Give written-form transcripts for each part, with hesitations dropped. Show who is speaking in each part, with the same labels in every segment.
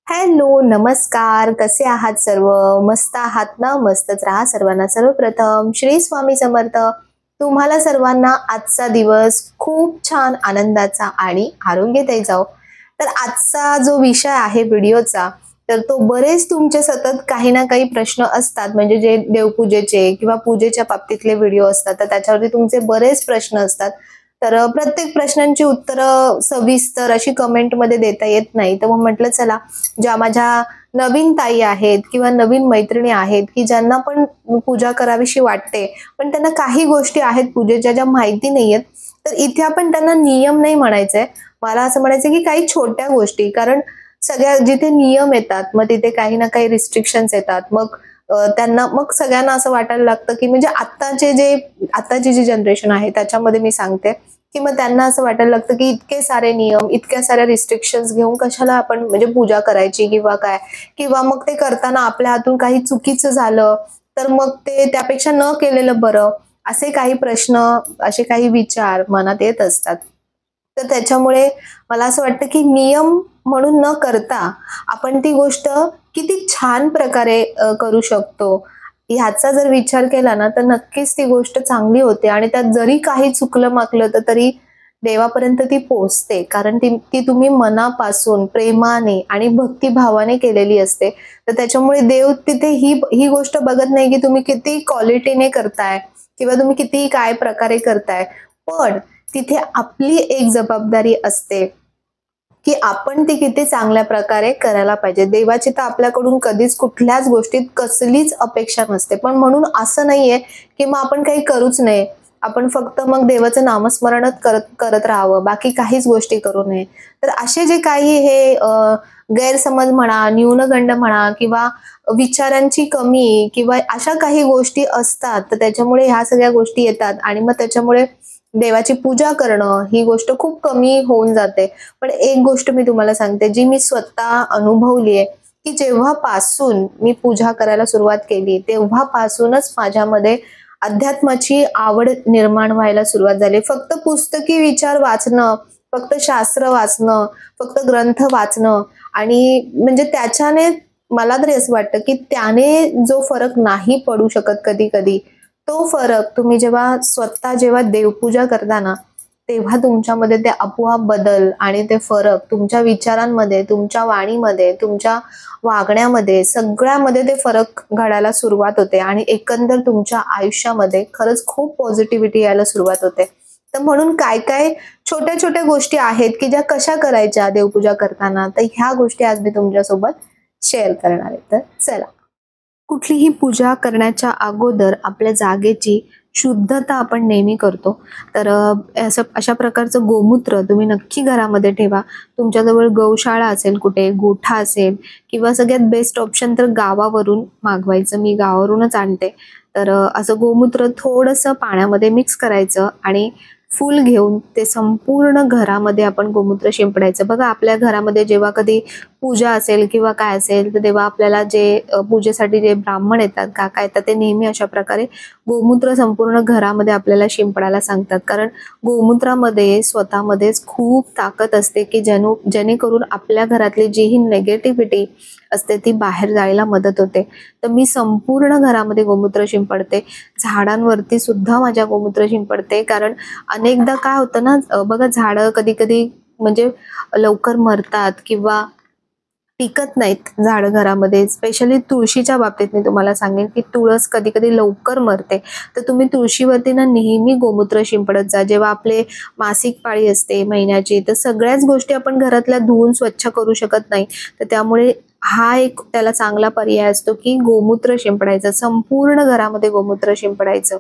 Speaker 1: Hello, नमस्कार. कसे आहात सर्व? मस्त आहात ना? मस्तच राहा सर्वांना. सर्वप्रथम श्री स्वामी समर्थ. तुम्हाला सर्वांना आजचा दिवस खूप छान आनंदाचा आणि आरोग्यदायी जाओ. तर आजचा जो विषय आहे व्हिडिओचा, तर तो बरेच तुमचे सतत काही ना काही प्रश्न असतात, म्हणजे जे देवपूजेचे किंवा पूजेच्या बाबतीतले व्हिडिओ असतात, तर त्याच्यावरती तुमचे बरेच प्रश्न असतात. तर प्रत्येक प्रश्नांची उत्तरं सविस्तर अशी कमेंटमध्ये देता येत नाही. तर मग म्हटलं चला, ज्या माझ्या नवीन ताई आहेत किंवा नवीन मैत्रिणी आहेत की ज्यांना पण पूजा करावीशी वाटते, पण त्यांना काही गोष्टी आहेत पूजेच्या ज्या माहिती नाहीयेत, तर इथे आपण त्यांना नियम नाही म्हणायचंय. मला असं म्हणायचं की काही छोट्या गोष्टी, कारण सगळ्या जिथे नियम येतात मग तिथे काही ना काही रिस्ट्रिक्शन्स येतात. मग त्यांना मग सगळ्यांना असं वाटायला लागतं की म्हणजे आत्ताची जी जनरेशन आहे त्याच्यामध्ये मी सांगते की मग त्यांना असं वाटायला लागतं की इतके सारे नियम, इतक्या साऱ्या रिस्ट्रिक्शन्स घेऊन कशाला आपण म्हणजे पूजा करायची किंवा काय, किंवा मग ते करताना आपल्या हातून काही चुकीचं झालं तर मग ते त्यापेक्षा न केलेलं बरं, असे काही प्रश्न, असे काही विचार मनात येत असतात. तर त्याच्यामुळे मला असं वाटतं की नियम म्हणून न करता आपण ती गोष्ट किती छान प्रकारे करू शकतो ह्याचा जर विचार केला ना, तर नक्कीच ती गोष्ट चांगली होते आणि त्यात जरी काही चुकलं माकलं तर तरी देवापर्यंत ती पोहोचते, कारण ती तुम्ही मनापासून प्रेमाने आणि भक्तिभावाने केलेली असते. तर त्याच्यामुळे देव तिथे ही गोष्ट बघत नाही की तुम्ही किती क्वालिटीने करताय किंवा तुम्ही किती काय प्रकारे करताय, पण तिथे आपली एक जबाबदारी असते की आपण ती किती चांगल्या प्रकारे करायला पाहिजे. देवाची तर आपल्याकडून कधीच कुठल्याच गोष्टीत कसलीच अपेक्षा नसते, पण म्हणून असं नाहीये की मग आपण काही करूच नये, आपण फक्त मग देवाचं नामस्मरणच करत राहावं, बाकी काहीच गोष्टी करू नये. तर असे जे काही हे गैरसमज म्हणा, न्यूनगंड म्हणा किंवा विचारांची कमी किंवा अशा काही गोष्टी असतात, तर त्याच्यामुळे ह्या सगळ्या गोष्टी येतात आणि मग त्याच्यामुळे देवाची पूजा करणं ही गोष्ट खूप कमी होऊन जाते. पण एक गोष्ट मी तुम्हाला सांगते, जी मी स्वतः अनुभवली आहे, की जेव्हापासून मी पूजा करायला सुरुवात केली तेव्हापासूनच माझ्यामध्ये अध्यात्माची आवड निर्माण व्हायला सुरुवात झाली. फक्त पुस्तकी विचार वाचणं, फक्त शास्त्र वाचणं, फक्त ग्रंथ वाचणं आणि म्हणजे त्याच्याने मला तरी असं वाटतं की त्याने जो फरक नाही पडू शकत कधी कधी, तो फरक तुम्ही जेव्हा देवपूजा करता ना, तेव्हा तुमच्यामध्ये ते आपोआप बदल आणि ते फरक तुमच्या विचारांमध्ये, तुमच्या वाणीमध्ये, तुमच्या वागण्यामध्ये, सगळ्यामध्ये ते फरक घडायला सुरुवात होते आणि एकंदर तुमच्या आयुष्यामध्ये खरंच खूप पॉझिटिव्हिटी यायला सुरुवात होते. तर म्हणून काय काय छोट्या छोट्या गोष्टी आहेत की ज्या कशा करायच्या देवपूजा करताना, तर ह्या गोष्टी आज मी तुमच्यासोबत शेअर करणार आहे. तर चला, कुठलीही पूजा करण्याच्या अगोदर आपल्या जागेची शुद्धता आपण नेहमी करतो. तर अशा प्रकारचं गोमूत्र तुम्ही नक्की घरामध्ये ठेवा. तुमच्याजवळ गौशाळा असेल, कुठे गोठा असेल, किंवा सगळ्यात बेस्ट ऑप्शन तर गावावरून मागवायचं. मी गावावरूनच आणते. तर असं गोमूत्र थोडंसं पाण्यामध्ये मिक्स करायचं आणि फूल घेऊन ते संपूर्ण घरामध्ये आपण गोमूत्र शिंपडायचं. बघा, आपल्या घरामध्ये जेव्हा कधी पूजा असेल किंवा काय असेल, तर तेव्हा आपल्याला जे पूजेसाठी जे ब्राह्मण येतात, काका येतात, ते नेहमी अशा प्रकारे गोमूत्र संपूर्ण घरामध्ये आपल्याला शिंपडायला सांगतात. कारण गोमूत्रामध्ये स्वतःमध्येच खूप ताकद असते की जेणेकरून आपल्या घरातली जी ही नेगेटिव्हिटी असते ती बाहेर जायला मदत होते. तर मी संपूर्ण घरामध्ये गोमूत्र शिंपडते. झाडांवरती सुद्धा माझ्या गोमूत्र शिंपडते, कारण अनेकदा काय होतं ना, बघा, झाडं कधी कधी म्हणजे लवकर मरतात किंवा टिकत नाहीत झाडं घरामध्ये. स्पेशली तुळशीच्या बाबतीत मी तुम्हाला सांगेन की तुळस कधी कधी लवकर मरते. तर तुम्ही तुळशीवरती ना नेहमी गोमूत्र शिंपडत जा. जेव्हा आपले मासिक पाळी असते महिन्याची, तर सगळ्याच गोष्टी आपण घरातल्या धुवून स्वच्छ करू शकत नाही, तर त्यामुळे हा एक त्याला चांगला पर्याय असतो की गोमूत्र शिंपडायचं, संपूर्ण घरामध्ये गोमूत्र शिंपडायचं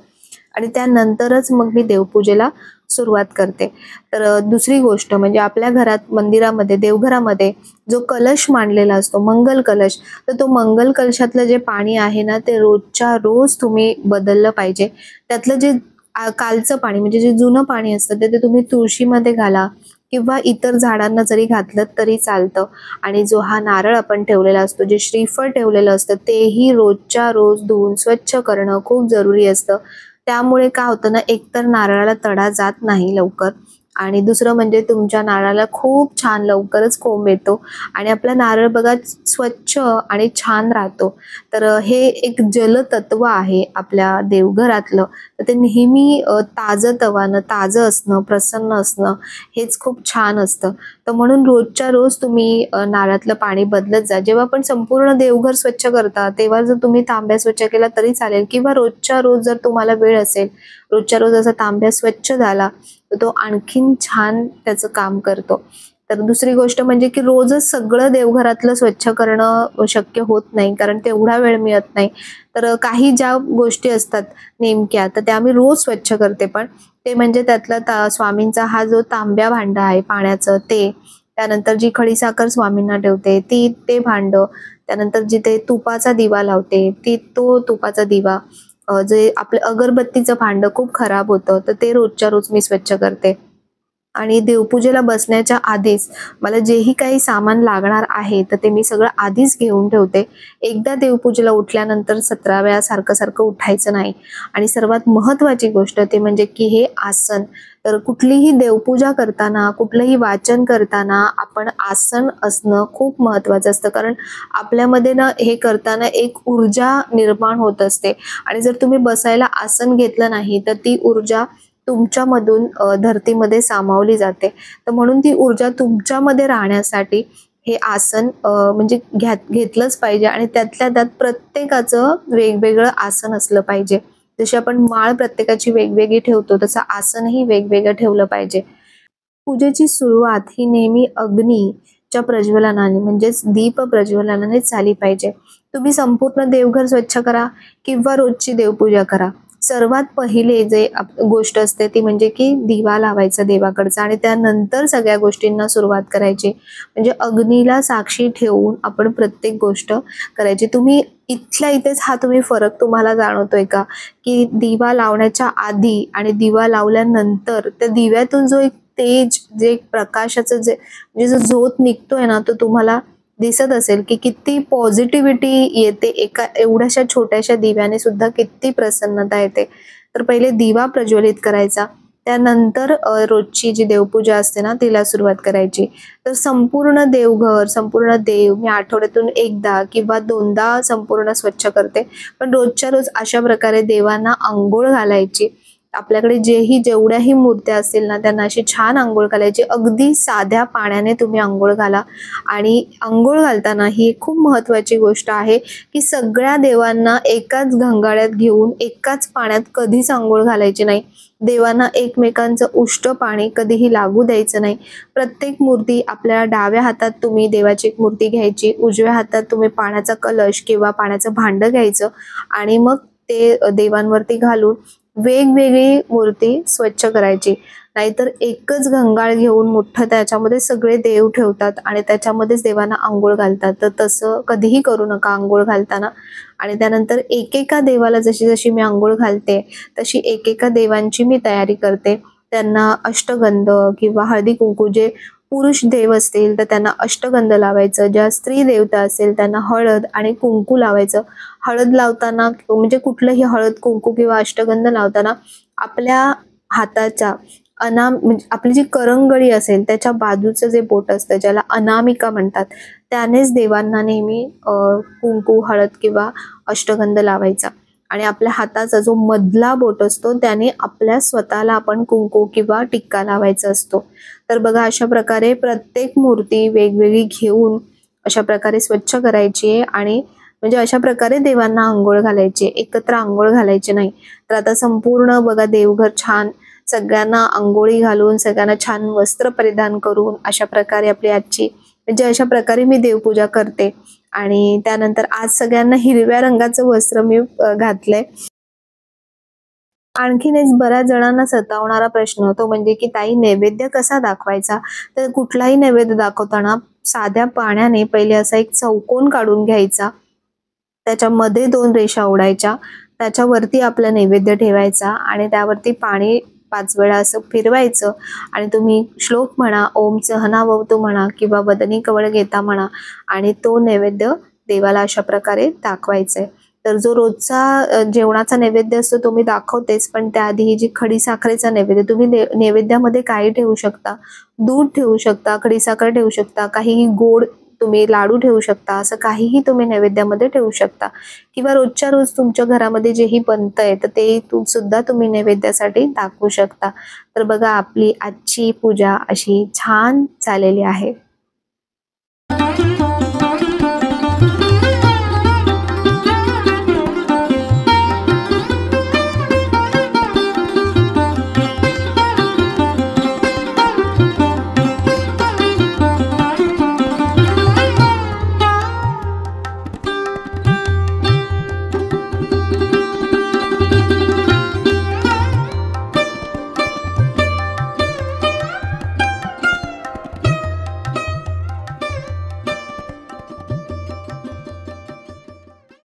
Speaker 1: आणि त्यानंतरच मग मी देवपूजेला सुरुवात करते. तर दुसरी गोष्ट म्हणजे आपल्या घरात मंदिरामध्ये देवघरामध्ये जो कलश मांडलेला असतो मंगल कलश, तर तो मंगल कलशातलं जे पाणी आहे ना ते रोजच्या रोज तुम्ही बदललं पाहिजे. त्यातलं जे कालचं पाणी म्हणजे जे जुनं पाणी असतं ते तुम्ही तुळशीमध्ये घाला किंवा इतर झाडांना जरी घातलं तरी चालतं. आणि जो हा नारळ आपण ठेवलेला असतो, जे श्रीफळ ठेवलेलं असतं तेही रोजच्या रोज धुवून स्वच्छ करणं खूप जरुरी असतं. त्यामुळे काय होतं ना, एकतर नारळाला तडा जात नाही लवकर आणि दुसरं म्हणजे तुमच्या नारळाला खूप छान लवकरच कोंब येतो आणि आपला नारळ बघा स्वच्छ आणि छान राहतो. तर हे एक जलतत्व आहे आपल्या देवघरातलं. तर ते नेहमी ताजं ताजं असणं, प्रसन्न असणं हेच खूप छान असतं. तर म्हणून रोजच्या रोज तुम्ही नारळातलं पाणी बदलत जा. जेव्हा आपण संपूर्ण देवघर स्वच्छ करता तेव्हा जर तुम्ही तांब्या स्वच्छ केला तरी चालेल किंवा रोजच्या रोज जर तुम्हाला वेळ असेल, रोजच्या रोज असा तांब्या स्वच्छ झाला तर तो आणखीन छान त्याचं काम करतो. तर दुसरी गोष्ट म्हणजे की रोजच सगळं देवघरातलं स्वच्छ करणं शक्य होत नाही, कारण तेवढा वेळ मिळत नाही. तर काही ज्या गोष्टी असतात नेमक्या तर त्या मी रोज स्वच्छ करते. पण ते म्हणजे त्यातला स्वामींचा हा जो तांब्या भांडं आहे पाण्याचं ते, त्यानंतर जी खडीसाखर स्वामींना ठेवते ते भांडं, त्यानंतर जिथे तुपाचा दिवा लावते तो तुपाचा दिवा, जे आपलं अगरबत्तीचं भांडं खूप खराब होतं तर ते रोजच्या रोज मी स्वच्छ करते. आणि देवपूजेला बसण्याच्या आधीच मला जेही काही सामान लागणार आहे तर ते मी सगळं आधीच घेऊन ठेवते. एकदा देवपूजेला उठल्यानंतर 17 वेळा सारखं उठायचं नाही. आणि सर्वात महत्त्वाची गोष्ट ते म्हणजे की हे आसन. तर कुठलीही देवपूजा करताना, कुठलंही वाचन करताना आपण आसन असणं खूप महत्त्वाचं असतं. कारण आपल्यामध्ये ना हे करताना एक ऊर्जा निर्माण होत असते आणि जर तुम्ही बसायला आसन घेतलं नाही तर ती ऊर्जा तुमच्यामधून धरतीमध्ये सामावली जाते. तर म्हणून ती ऊर्जा तुमच्यामध्ये राहण्यासाठी हे आसन म्हणजे घेतलंच पाहिजे आणि त्यातल्या त्यात प्रत्येकाचं वेगवेगळं आसन असलं पाहिजे. जशी आपण माळ प्रत्येकाची वेगवेगळी ठेवतो तसं आसनही वेगवेगळं ठेवलं पाहिजे. पूजेची सुरुवात ही नेहमी अग्नीच्या प्रज्वलनाने म्हणजेच दीप प्रज्वलनानेच झाली पाहिजे. तुम्ही संपूर्ण देवघर स्वच्छ करा किंवा रोजची देवपूजा करा. सर्वात पहिले जे गोष्ट असते ती म्हणजे की दिवा लावायचा देवाकडचा आणि त्यानंतर सगळ्या गोष्टींना सुरुवात करायची. म्हणजे अग्नीला साक्षी ठेवून आपण प्रत्येक गोष्ट करायची. तुम्ही इथल्या इथेच हा तुम्ही फरक तुम्हाला जाणवतोय का? की दिवा लावण्याच्या आधी आणि दिवा लावल्यानंतर त्या दिव्यातून जो एक तेज, जे एक प्रकाशाचं म्हणजे जो झोत निघतोय ना तो तुम्हाला दिसत असेल की किती पॉझिटिव्हिटी येते एका एवढ्याशा छोट्याशा दिव्याने सुद्धा किती प्रसन्नता येते. तर पहिले दिवा प्रज्वलित करायचा, त्यानंतर रोजची जी देवपूजा असते ना तिला सुरुवात करायची. तर संपूर्ण देवघर, संपूर्ण देव मी आठवड्यातून एकदा किंवा दोनदा संपूर्ण स्वच्छ करते. पण रोजच्या रोज अशा प्रकारे देवांना अंघोळ घालायची. आपल्याकडे जेवढ्याही मूर्त्या असतील ना त्यांना अशी छान अंघोळ घालायची. अगदी साध्या पाण्याने तुम्ही अंघोळ घाला. आणि अंघोळ घालताना ही खूप महत्त्वाची गोष्ट आहे की सगळ्या देवांना एकाच गंगाळ्यात घेऊन एकाच पाण्यात कधीच अंघोळ घालायची नाही. देवांना एकमेकांचं उष्ट पाणी कधीही लागू द्यायचं नाही. प्रत्येक मूर्ती आपल्या डाव्या हातात तुम्ही देवाची एक मूर्ती घ्यायची, उजव्या हातात तुम्ही पाण्याचा कलश किंवा पाण्याचं भांडं घ्यायचं आणि मग ते देवांवरती घालून वेगवेगळी मूर्ती स्वच्छ करायची. नाहीतर एकच घंगाळ घेऊन मोठं त्याच्यामध्ये सगळे देव ठेवतात आणि त्याच्यामध्येच देवांना अंघोळ घालतात. तर तसं कधीही करू नका अंघोळ घालताना. आणि त्यानंतर एकेका देवाला जशी जशी मी अंघोळ घालते तशी एकेका देवांची मी तयारी करते. त्यांना अष्टगंध किंवा हळदी कुंकू, जे पुरुष देव असतील तर त्यांना अष्टगंध लावायचं, ज्या स्त्री देवता असेल त्यांना हळद आणि कुंकू लावायचं. हळद लावताना म्हणजे कुठलंही हळद कुंकू किंवा अष्टगंध लावताना आपल्या हाताच्या म्हणजे आपली जी करंगळी असेल त्याच्या बाजूचं जे बोट असतं ज्याला अनामिका म्हणतात त्यानेच देवांना नेहमी कुंकू, हळद किंवा अष्टगंध लावायचा. आणि आपल्या हाताचा जो मधला बोट असतो त्याने आपल्या स्वतःला आपण कुंकू किंवा टिक्का लावायचा असतो. तर बघा अशा प्रकारे प्रत्येक मूर्ती वेगवेगळी घेऊन अशा प्रकारे स्वच्छ करायची आणि म्हणजे अशा प्रकारे देवांना अंघोळ घालायची, एकत्र अंघोळ घालायची नाही. तर आता संपूर्ण बघा देवघर छान सगळ्यांना अंघोळी घालून, सगळ्यांना छान वस्त्र परिधान करून अशा प्रकारे आपली आजची म्हणजे अशा प्रकारे मी देवपूजा करते. आणि त्यानंतर आज सगळ्यांना हिरव्या रंगाचं वस्त्र मी घातलंय. आणखीन एक बऱ्याच जणांना सतावणारा प्रश्न तो म्हणजे की ताई नैवेद्य कसा दाखवायचा? तर कुठलाही नैवेद्य दाखवताना साध्या पाण्याने पहिले असा एक चौकोन काढून घ्यायचा. त्याच्यामध्ये 2 रेषा ओढायच्या. त्याच्यावरती आपला नैवेद्य ठेवायचा आणि त्यावरती पाणी 5 वेळा असं फिरवायचं आणि तुम्ही श्लोक म्हणा, ओम सहनाववतु म्हणा किंवा वदनी कवळ घेता म्हणा आणि तो नैवेद्य देवाला अशा प्रकारे दाखवायचा आहे. तर जो रोजचा जेवणाचा नैवेद्य असतो तो मी दाखवतेच, पण त्याआधी ही जी खडीसाखरेचा नैवेद्य तुम्ही नैवेद्यामध्ये काही ठेवू शकता. दूध ठेवू शकता, खडीसाखर ठेवू शकता, काहीही गोड तुम्ही लाडू ठेवू शकता, असं काहीही तुम्ही नैवेद्यामध्ये ठेवू शकता किंवा रोजच्या रोज तुमच्या घरामध्ये जेही बनतंय तर ते सुद्धा तुम्ही नैवेद्यासाठी दाखवू शकता. तर बघा आपली आजची पूजा अशी छान झालेली आहे.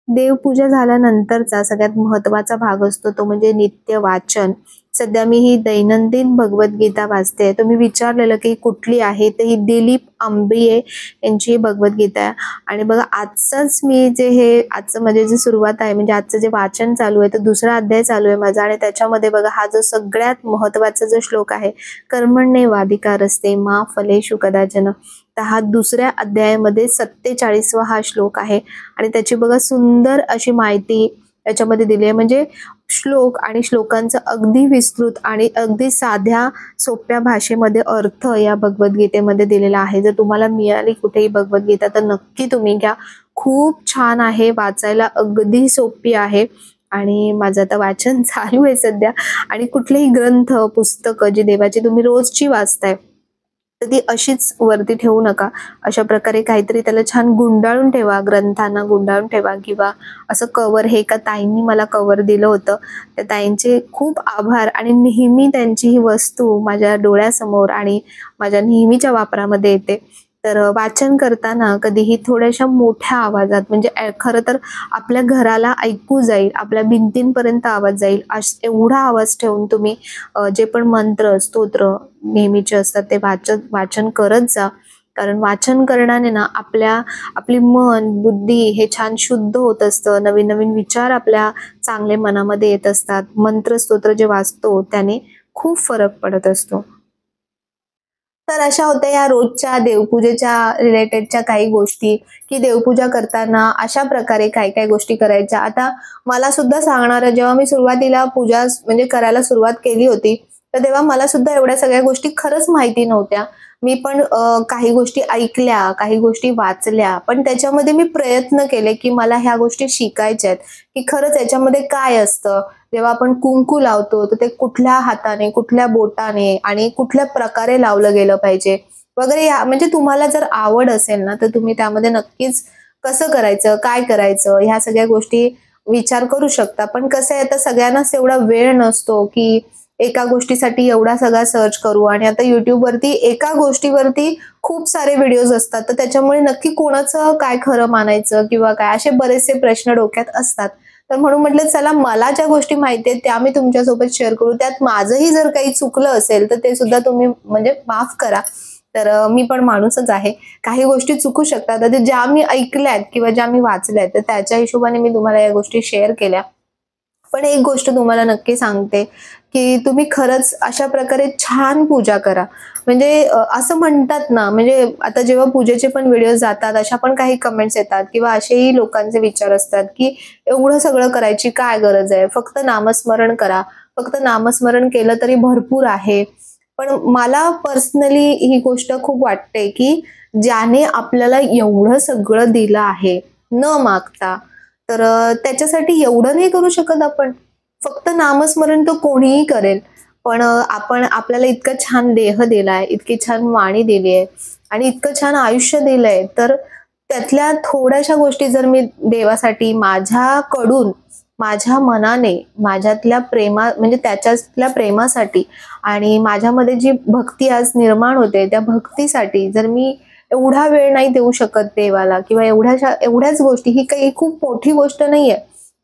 Speaker 1: देवपूजा झाल्यानंतरचा सगळ्यात महत्त्वाचा भाग असतो तो म्हणजे नित्य वाचन. सध्या मी ही दैनंदिन भगवद्गीता वाचते. तुम्ही विचारलेलं की कुठली आहे, तर ही दिलीप आंबिये यांची भगवद्गीता आहे. आणि बघा आजचाच मी आजचं म्हणजे जी सुरुवात आहे म्हणजे आजचं जे वाचन चालू आहे तर दुसरा अध्याय चालू आहे माझा आणि त्याच्यामध्ये बघा हा जो सगळ्यात महत्त्वाचा जो श्लोक आहे, कर्मण्येवाधिकारस्ते मा फलेषु कदाचन. तर हा दुसऱ्या अध्यायामध्ये 47वा हा श्लोक आहे आणि त्याची बघा सुंदर अशी माहिती याच्यामध्ये दिली आहे. म्हणजे श्लोक आणि श्लोकांचं अगदी विस्तृत आणि अगदी साध्या सोप्या भाषेमध्ये अर्थ या भगवद्गीतेमध्ये दिलेला आहे. जर तुम्हाला मिळाली कुठेही भगवद्गीता तर नक्की तुम्ही घ्या. खूप छान आहे, वाचायला अगदी सोपी आहे आणि माझं आता वाचन चालू आहे सध्या. आणि कुठलेही ग्रंथ पुस्तकं जी देवाची तुम्ही रोजची वाचताय तर ती अशीच वरती ठेवू नका. अशा प्रकारे काहीतरी त्याला छान गुंडाळून ठेवा, ग्रंथांना गुंडाळून ठेवा किंवा असं कवर, हे एका ताईंनी मला कवर दिलं होतं. त्या ताईंचे खूप आभार आणि नेहमी त्यांची ही वस्तू माझ्या डोळ्यासमोर आणि माझ्या नेहमीच्या वापरामध्ये येते. तर वाचन करताना कधीही थोड्याशा मोठ्या आवाजात म्हणजे खरं तर आपल्या घराला ऐकू जाईल, आपल्या भिंतींपर्यंत आवाज जाईल एवढा आवाज ठेवून तुम्ही जे पण मंत्र स्तोत्र नेहमीचे असतात ते वाचन करत जा. कारण वाचन करण्याने ना आपली मन बुद्धी हे छान शुद्ध होत असतं. नवीन नवीन विचार आपल्या चांगले मनामध्ये येत असतात. मंत्र स्तोत्र जे वाचतो त्याने खूप फरक पडत असतो. तर अशा होत्या या रोजच्या देवपूजेच्या रिलेटेडच्या काही गोष्टी की देवपूजा करताना अशा प्रकारे काय काय गोष्टी करायच्या. आता मला सुद्धा सांगणारं जेव्हा मी सुरुवातीला पूजा म्हणजे करायला सुरुवात केली होती तर तेव्हा मला सुद्धा एवढ्या सगळ्या गोष्टी खरंच माहिती नव्हत्या. मी पण काही गोष्टी ऐकल्या, काही गोष्टी वाचल्या, पण त्याच्यामध्ये मी प्रयत्न केले की मला ह्या गोष्टी शिकायच्या आहेत की खरंच याच्यामध्ये काय असतं. जेव्हा आपण कुंकू लावतो तर ते कुठल्या हाताने, कुठल्या बोटाने आणि कुठल्या प्रकारे लावलं गेलं पाहिजे वगैरे. म्हणजे तुम्हाला जर आवड असेल ना तर तुम्ही त्यामध्ये नक्कीच कसं करायचं, काय करायचं ह्या सगळ्या गोष्टी विचार करू शकता. पण कसं आहे आता सगळ्यांनाच एवढा वेळ नसतो की एका गोष्टीसाठी एवढा सगळा सर्च करू. आणि आता युट्यूबवरती एका गोष्टीवरती खूप सारे व्हिडिओज असतात तर त्याच्यामुळे नक्की कोणाचं काय खरं मानायचं किंवा काय असे बरेचसे प्रश्न डोक्यात असतात. तर म्हणून म्हटलं चला मला ज्या गोष्टी माहिती आहेत त्या मी तुमच्यासोबत शेअर करू. त्यात माझंही जर काही चुकलं असेल तर ते सुद्धा तुम्ही म्हणजे माफ करा. तर मी पण माणूसच आहे, काही गोष्टी चुकू शकतात. तर ज्या मी ऐकल्यात किंवा ज्या मी वाचल्यात तर त्याच्या हिशोबाने मी तुम्हाला या गोष्टी शेअर केल्या. पण एक गोष्ट तुम्हाला नक्की सांगते की तुम्ही खरंच अशा प्रकारे छान पूजा करा. म्हणजे असं म्हणतात ना, म्हणजे आता जेव्हा पूजेचे पण व्हिडिओ जातात अशा पण काही कमेंट्स येतात किंवा असेही लोकांचे विचार असतात की एवढं सगळं करायची काय गरज आहे, फक्त नामस्मरण करा, फक्त नामस्मरण केलं तरी भरपूर आहे. पण मला पर्सनली ही गोष्ट खूप वाटते की ज्याने आपल्याला एवढं सगळं दिलं आहे न मागता, तर त्याच्यासाठी एवढं नाही करू शकत आपण. फक्त नामस्मरण तर कोणीही करेल, पण आपण आपल्याला इतका छान देह दिलाय, इतकी छान वाणी दिली आहे, आणि इतकं छान आयुष्य दिलंय, तर त्यातल्या थोड्याशा गोष्टी जर मी देवासाठी माझ्याकडून, माझ्या मनाने, माझ्यातल्या म्हणजे त्याच्यातल्या प्रेमासाठी आणि माझ्यामध्ये जी भक्ती आज निर्माण होते त्या भक्तीसाठी जर मी एवढा वेळ नाही देऊ शकत देवाला किंवा एवढ्याच गोष्टी, ही काही खूप मोठी गोष्ट नाहीये.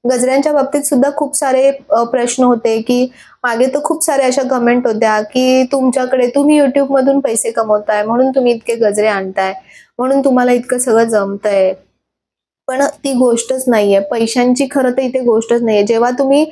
Speaker 1: गजऱ्यांच्या बाबतीत सुद्धा खूप सारे प्रश्न होते, की मागे तर खूप साऱ्या अशा कमेंट होत्या, की तुम्ही YouTube मधून पैसे कमवताय म्हणून तुम्ही इतके गजरे आणताय, म्हणून तुम्हाला इतकं सगळं जमतंय. पण ती गोष्टच नाहीये. पैशांची खरं तर इथे गोष्टच नाहीये. जेव्हा तुम्ही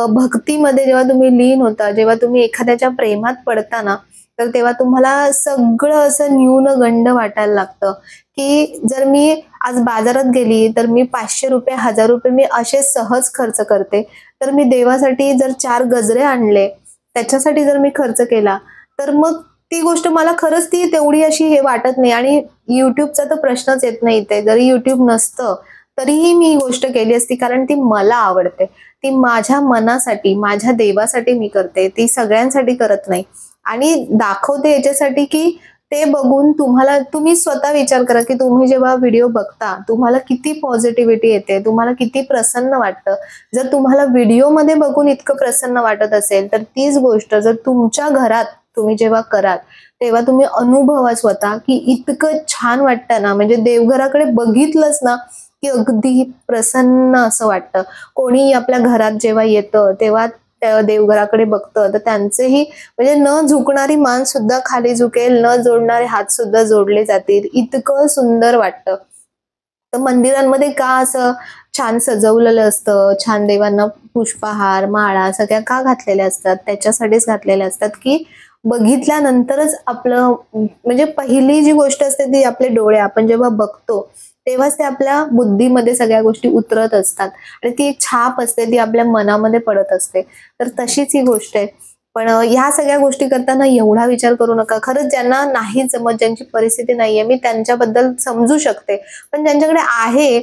Speaker 1: भक्तीमध्ये जेव्हा तुम्ही लीन होता, जेव्हा तुम्ही एखाद्याच्या प्रेमात पडता ना, तर तेव्हा तुम्हाला सगळं असं न्यूनगंड वाटायला लागतं, की जर मी आज बाजारात गेली, तर मी ₹500 ₹1000 मी असे सहज खर्च करते. तर मी देवासाठी जर 4 गजरे आणले, त्याच्यासाठी जर मी खर्च केला, तर मग ती गोष्ट मला खरंच ती तेवढी अशी हे वाटत नाही आणि YouTubeचा तर प्रश्नच येत नाही इथे. जरी YouTube नसतं, तरीही मी ही गोष्ट केली असती कारण ती मला आवडते. ती माझ्या मनासाठी, माझ्या देवासाठी मी करते. ती सगळ्यांसाठी करत नाही आणि दाखवते याच्यासाठी, की ते बघून तुम्ही स्वतः विचार करा, की तुम्ही जेव्हा व्हिडिओ बघता, तुम्हाला किती पॉझिटिव्हिटी येते, तुम्हाला किती प्रसन्न वाटतं. जर तुम्हाला व्हिडिओमध्ये बघून इतकं प्रसन्न वाटत असेल, तर तीच गोष्ट जर तुमच्या घरात तुम्ही जेव्हा कराल, तेव्हा तुम्ही अनुभवा स्वतः, की इतकं छान वाटतं ना, म्हणजे देवघराकडे बघितलंच ना, की अगदी प्रसन्न असं वाटतं. कोणी आपल्या घरात जेव्हा येतं, तेव्हा त्या देवघराकडे बघतं, तर त्यांचेही म्हणजे न झुकणारी मान सुद्धा खाली झुकेल, न जोडणारे हात सुद्धा जोडले जातील. इतकं सुंदर वाटतं. तर मंदिरांमध्ये का असं छान सजवलेलं असतं, छान देवांना पुष्पहार, माळा सगळ्या का घातलेल्या असतात? त्याच्यासाठीच घातलेल्या असतात, की बघितल्यानंतरच आपलं म्हणजे पहिली जी गोष्ट असते ती आपले डोळे. आपण जेव्हा बघतो, तेव्हाच ते आपल्या बुद्धीमध्ये सगळ्या गोष्टी उतरत असतात आणि ती एक छाप असते, ती आपल्या मनामध्ये पडत असते. तर तशीच ही गोष्ट आहे. पण ह्या सगळ्या गोष्टी करताना एवढा विचार करू नका. खरंच ज्यांना नाही जमत, ज्यांची परिस्थिती नाहीये, मी त्यांच्याबद्दल समजू शकते. पण ज्यांच्याकडे आहे,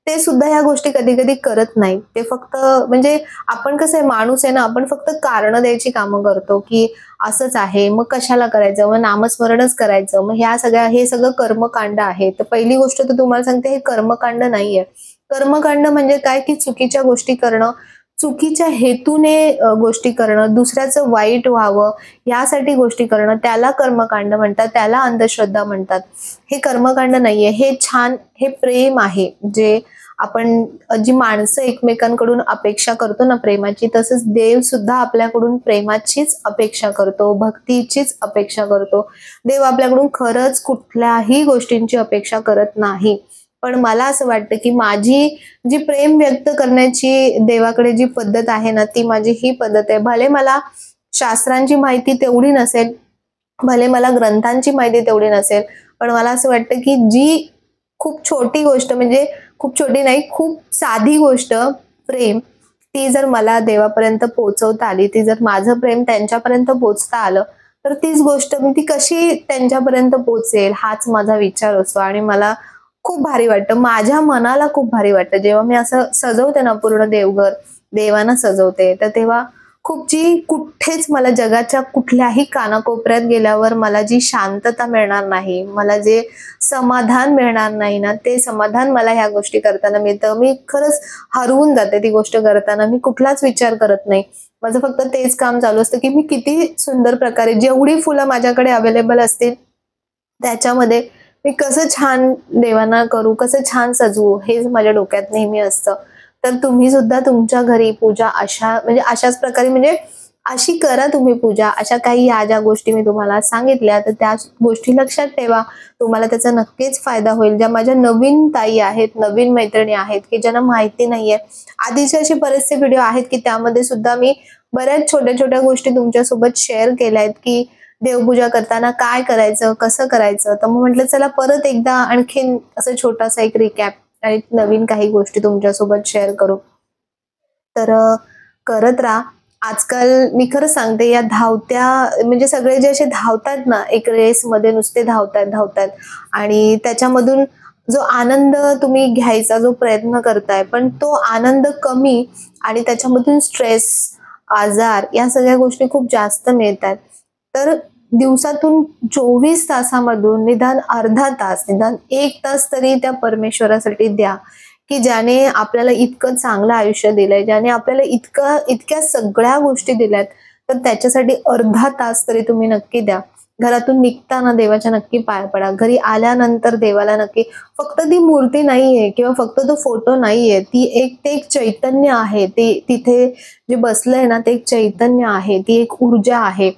Speaker 1: ते सुद्धा ह्या गोष्टी कधी-कधी करत नाहीत. ते फक्त म्हणजे आपण कसं आहे, माणूस आहे ना, आपण फक्त कारणं द्यायची कामं करतो, की असंच आहे, मग कशाला करायचं? मग नामस्मरणच करायचं. मग हे सगळं कर्मकांड आहे. तर पहिली गोष्ट तर तुम्हाला सांगते, हे कर्मकांड नाहीये. कर्मकांड म्हणजे काय, की चुकीच्या गोष्टी करणं, चुकीच्या हेतूने गोष्टी करणं, दुसऱ्याचं वाईट व्हावं यासाठी गोष्टी करणं, त्याला कर्मकांड म्हणतात, त्याला अंधश्रद्धा म्हणतात. हे कर्मकांड नाहीये. हे प्रेम आहे. जे आपण जी माणसं एकमेकांकडून अपेक्षा करतो ना प्रेमाची, तसंच देव सुद्धा आपल्याकडून प्रेमाचीच अपेक्षा करतो, भक्तीचीच अपेक्षा करतो. देव आपल्याकडून खरंच कुठल्याही गोष्टींची अपेक्षा करत नाही. पण मला असं वाटतं, की माझी जी प्रेम व्यक्त करण्याची देवाकडे जी पद्धत आहे ना, ती माझी ही पद्धत आहे. भले मला शास्त्रांची माहिती तेवढी नसेल, भले मला ग्रंथांची माहिती तेवढी नसेल, पण मला असं वाटतं, की जी खूप छोटी गोष्ट म्हणजे खूप छोटी नाही, खूप साधी गोष्ट प्रेम, ती जर मला देवापर्यंत पोहोचवता आली, ती जर माझं प्रेम त्यांच्यापर्यंत पोहोचता आलं, तर तीच गोष्ट मी ती कशी त्यांच्यापर्यंत पोहोचेल हाच माझा विचार असतो आणि मला खूप भारी वाटतं. माझ्या मनाला खूप भारी वाटतं. जेव्हा मी असं सजवते ना पूर्ण देवघर, देवानं सजवते, तर तेव्हा कुठेच मला जगाच्या कुठल्याही कानाकोपऱ्यात गेल्यावर मला जी शांतता मिळणार नाही, मला जे समाधान मिळणार नाही ना, ते समाधान मला ह्या गोष्टी करताना मिळतं. मी खरंच हरवून जाते ती गोष्ट करताना. मी कुठलाच विचार करत नाही. माझं फक्त तेच काम चालू असतं, की मी किती सुंदर प्रकारे जेवढी फुलं माझ्याकडे अवेलेबल असतील, त्याच्यामध्ये मी कसं छान देवांना करू, कसं छान सजवू, हेच माझ्या डोक्यात नेहमी असतं. तर तुम्ही सुद्धा तुमच्या घरी पूजा अशाच प्रकारे म्हणजे अशी करा तुम्ही पूजा. अशा काही ह्या ज्या गोष्टी मी तुम्हाला सांगितल्या, तर त्या गोष्टी लक्षात ठेवा. तुम्हाला त्याचा नक्कीच फायदा होईल. ज्या माझ्या नवीन ताई आहेत, नवीन मैत्रिणी आहेत, की ज्यांना माहिती नाहीये. आधीचे असे बरेचसे व्हिडिओ आहेत, की त्यामध्ये सुद्धा मी बऱ्याच छोट्या-छोट्या गोष्टी तुमच्यासोबत शेअर केल्या आहेत, की देवपूजा करताना काय करायचं, कसं करायचं. तर मग म्हटलं चला परत एकदा आणखीन असं छोटासा एक रिकॅप आणि नवीन काही गोष्टी तुमच्यासोबत शेअर करू. तर करत राहा. आजकाल मी खरंच सांगते या धावत्या म्हणजे सगळे जे असे धावतात ना, एक रेसमध्ये नुसते धावतायत आणि त्याच्यामधून जो आनंद तुम्ही घ्यायचा जो प्रयत्न करताय, पण तो आनंद कमी आणि त्याच्यामधून स्ट्रेस, आजार या सगळ्या गोष्टी खूप जास्त मिळतात. तर दिवसातून 24 तासामधून निदान अर्धा तास, निदान 1 तास तरी त्या परमेश्वरासाठी द्या, की ज्याने आपल्याला इतकं चांगलं आयुष्य दिलंय, ज्याने आपल्याला इतक्या सगळ्या गोष्टी दिल्यात, तर त्याच्यासाठी अर्धा तास तरी तुम्ही नक्की द्या. घरातून निघताना देवाच्या नक्की पाया पडा. घरी आल्यानंतर देवाला नक्की, फक्त ती मूर्ती नाहीये किंवा फक्त तो फोटो नाहीये, ते एक चैतन्य आहे. ते तिथे जे बसलंय ना, ते एक चैतन्य आहे, ती एक ऊर्जा आहे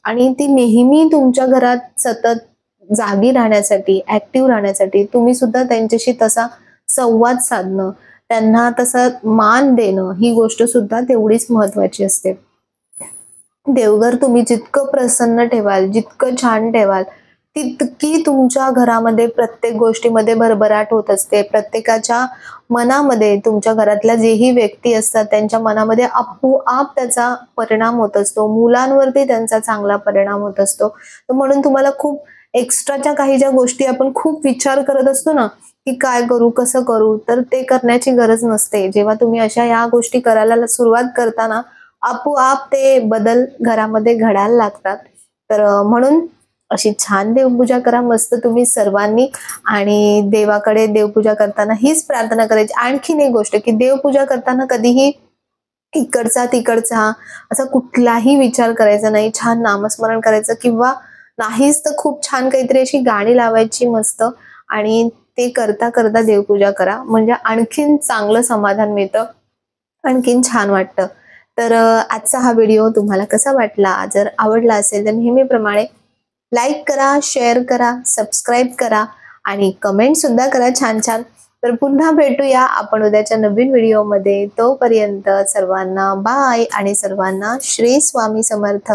Speaker 1: आणि ती नेहमी तुमच्या घरात सतत जागी राहण्यासाठी, ऍक्टिव्ह राहण्यासाठी तुम्ही सुद्धा त्यांच्याशी तसा संवाद साधणं, त्यांना तसा मान देणं, ही गोष्ट सुद्धा तेवढीच महत्वाची असते. देवघर तुम्ही जितकं प्रसन्न ठेवाल, जितकं छान ठेवाल, तितकी तुमच्या घरामध्ये प्रत्येक गोष्टीमध्ये भरभराट होत असते. प्रत्येकाच्या मनामध्ये, तुमच्या घरातल्या जेही व्यक्ती असतात त्यांच्या मनामध्ये आपोआप त्याचा परिणाम होत असतो. मुलांवरती त्यांचा चांगला परिणाम होत असतो. तर म्हणून तुम्हाला खूप एक्स्ट्राच्या काही ज्या गोष्टी आपण खूप विचार करत असतो ना, की काय करू, कसं करू, तर ते करण्याची गरज नसते. जेव्हा तुम्ही अशा या गोष्टी करायला सुरुवात करताना आपोआप ते बदल घरामध्ये घडायला लागतात. तर म्हणून अशी छान देवपूजा करा मस्त तुम्ही सर्वांनी. आणि देवाकडे देवपूजा करताना हीच प्रार्थना करायची. आणखीन एक गोष्ट, की देवपूजा करताना कधीही इकडचा तिकडचा असा कुठलाही विचार करायचा नाही. छान नामस्मरण करायचं, किंवा नाहीच तर खूप छान काहीतरी अशी गाणी लावायची मस्त, आणि ते करता करता देवपूजा करा. म्हणजे आणखीन चांगलं समाधान मिळतं, आणखीन छान वाटतं. तर आजचा हा व्हिडिओ तुम्हाला कसा वाटला? जर आवडला असेल तर नेहमीप्रमाणे लाईक करा, शेअर करा, सबस्क्राईब करा आणि कमेंट सुद्धा करा छान छान. तर पुन्हा भेटूया आपण उद्याच्या नवीन व्हिडिओमध्ये. तोपर्यंत सर्वांना बाय आणि सर्वांना श्री स्वामी समर्थ.